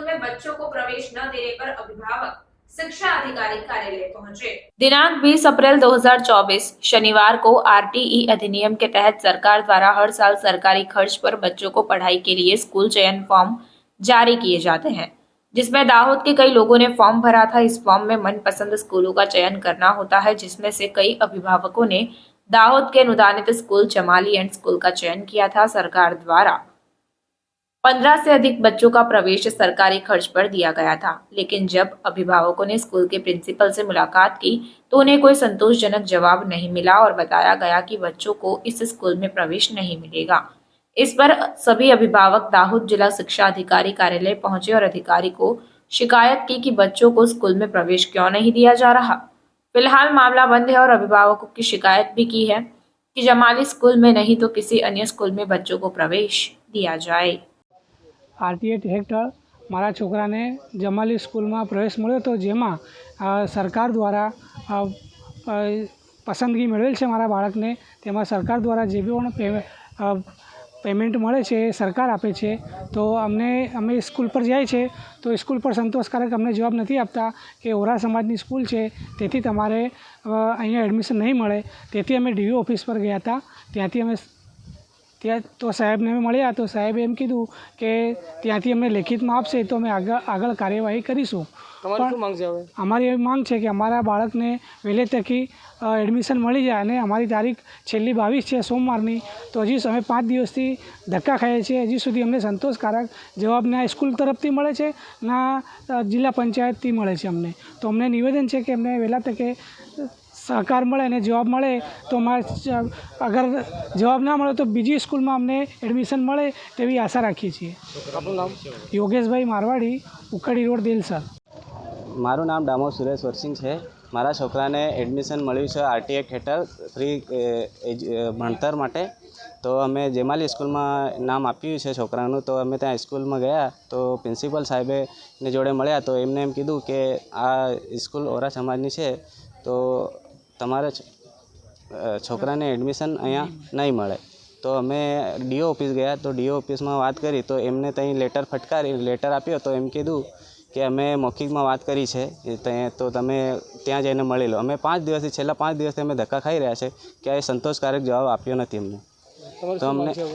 School में बच्चों को प्रवेश न देने पर अभिभावक शिक्षा अधिकारी कार्यालय पहुंचे। दिनांक 20 अप्रैल 2024 शनिवार को आरटीई अधिनियम के तहत सरकार द्वारा हर साल सरकारी खर्च पर बच्चों को पढ़ाई के लिए स्कूल चयन फॉर्म जारी किए जाते हैं, जिसमें दाहोद के कई लोगों ने फॉर्म भरा था। इस फॉर्म में मनपसंद स्कूलों का चयन करना होता है, जिसमें से कई अभिभावकों ने दाहोद के अनुदानित स्कूल चमाली एंड स्कूल का चयन किया था। सरकार द्वारा 15 से अधिक बच्चों का प्रवेश सरकारी खर्च पर दिया गया था, लेकिन जब अभिभावकों ने स्कूल के प्रिंसिपल से मुलाकात की तो उन्हें कोई संतोषजनक जवाब नहीं मिला और बताया गया कि बच्चों को इस स्कूल में प्रवेश नहीं मिलेगा। इस पर सभी अभिभावक दाहोद जिला शिक्षा अधिकारी कार्यालय पहुंचे और अधिकारी को शिकायत की कि बच्चों को स्कूल में प्रवेश क्यों नहीं दिया जा रहा। फिलहाल मामला बंद है और अभिभावकों की शिकायत भी की है कि जमाली स्कूल में नहीं तो किसी अन्य स्कूल में बच्चों को प्रवेश दिया जाए। आरटीए हेઠળ મારા છોકરાને જમાલી સ્કૂલમાં પ્રવેશ મળ્યો હતો, જેમાં સરકાર દ્વારા પસંદગી મેળવેલ છે મારા બાળકને। તેમાં સરકાર દ્વારા જે પણ પેમેન્ટ મળે છે એ સરકાર આપે છે। તો અમે સ્કૂલ પર જાય છે તો સ્કૂલ પર સંતોષકારક અમને જવાબ નથી આપતા કે ઓરા સમાજની સ્કૂલ છે, તેથી તમારે અહીંયા એડમિશન નહીં મળે। તેથી અમે ડીઓ ઓફિસ પર ગયા હતા। ત્યાંથી અમે तो साहेब ने મળ્યા તો સાહેબે એમ કીધું કે ત્યાંથી અમને લેખિતમાં આપશે તો અમે આગળ કાર્યવાહી કરીશું। તમારી શું માંગ છે હવે? અમારી એવી માંગ છે કે અમારા બાળકને વહેલી તકે એડમિશન મળી જાય અને અમારી તારીખ છેલ્લી 22 છે સોમવારની, તો હજી અમે 5 દિવસથી ધક્કા ખાઈએ છીએ। હજી સુધી અમને સંતોષકારક જવાબ ના સ્કૂલ તરફથી મળે છે ના જિલ્લા પંચાયતથી મળે છે અમને। તો અમને નિવેદન છે કે અમને વહેલા તકે सहकार મળે અને જવાબ મળે તો અગર જવાબ ના મળે તો બીજી સ્કૂલમાં અમને એડમિશન મળે તેવી આશા રાખીએ છીએ। આપનું નામ? યોગેશભાઈ મારવાડી, ઉકડી રોડ, દેલસર। મારું નામ ડામોર સુરેશ વરસિંગ છે। મારા છોકરાને એડમિશન મળ્યું છે આરટીએ હેઠળ ફ્રી ભણતર માટે। તો અમે જેમાલી સ્કૂલમાં નામ આપ્યું છે છોકરાનું। તો અમે ત્યાં સ્કૂલમાં ગયા તો પ્રિન્સિપલ સાહેબે જોડે મળ્યા તો એમને એમ કીધું કે આ સ્કૂલ ઓરા સમાજની છે તો તમારે છોકરાને એડમિશન અહીંયા નહીં મળે। તો અમે ડીઓ ઓફિસ ગયા તો ડીઓ ઓફિસમાં વાત કરી તો એમને ત્યાં લેટર આપ્યો તો એમ કીધું કે અમે મૌખિકમાં વાત કરી છે તો તમે ત્યાં જઈને મળી લો। અમે 5 દિવસથી છેલ્લા 5 દિવસથી અમે ધક્કા ખાઈ રહ્યા છે કે આ સંતોષકારક જવાબ આપ્યો નથી અમને। તો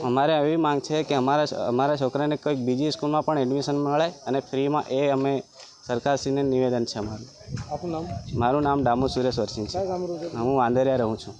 અમારે એવી માંગ છે કે અમારા છોકરાને કંઈક બીજી સ્કૂલમાં પણ એડમિશન મળે અને ફ્રીમાં એ અમે સરકારશ્રીને નિવેદન છે અમારું। આપનું નામ? મારું નામ ડામોર સુરેશ વરસિંગ છે। હું વાંદરિયા રહું છું।